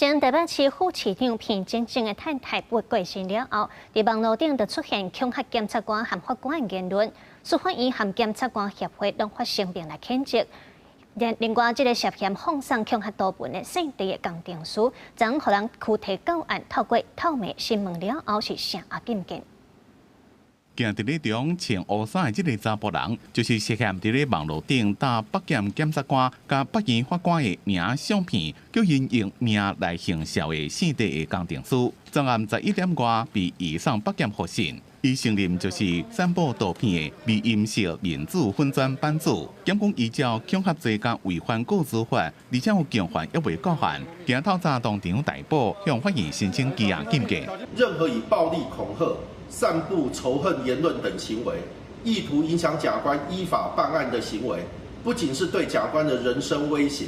将台北市副市长片真正的太太不过身了后，在网络顶就出现恐吓检察官和法官的言论，司法院和检察官协会拢发声明来谴责。另外，这个涉嫌放送恐吓图文的姓地的鉴定师，将予人具体教案透过透明新闻了后是啥禁见？行伫咧中穿乌衫的这个查甫人，就是涉嫌伫咧网络顶打北检检察官甲北院法官的名相片，叫因用名来行销的姓地的鉴定师。昨暗11点外被移送北检复审。伊承认就是散布图片的微音色面子粉砖版主，检方依照恐吓罪甲违反告知法，而且有强犯抑未告限，今透早当场逮捕，向法院申请羁押禁见。任何以暴力恐吓、散布仇恨言论等行为，意图影响甲官依法办案的行为，不仅是对甲官的人身威胁，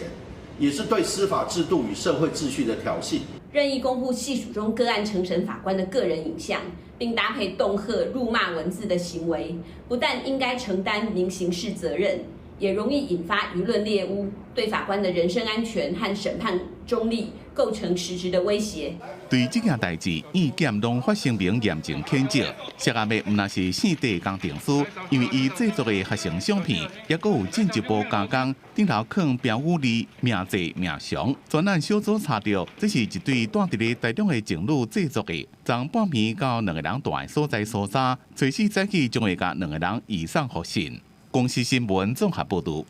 也是对司法制度与社会秩序的挑衅。任意公布系属中个案承审法官的个人影像，并搭配恫吓、辱骂文字的行为，不但应该承担民刑事责任，也容易引发舆论猎污，对法官的人身安全和审判中立构成实质的威胁。对这件代志，院检拢发声明严正谴责。涉案的毋但是姓地鉴定师，因为伊制作的合成相片，也佫有进一步加工，顶头放标语字、名字、命详。专案小组查到，这是一对住伫咧台中的情侣制作的，昨半暝到2个人住的所在搜查，随时早起将会甲2个人移送复审。公司新闻综合报道。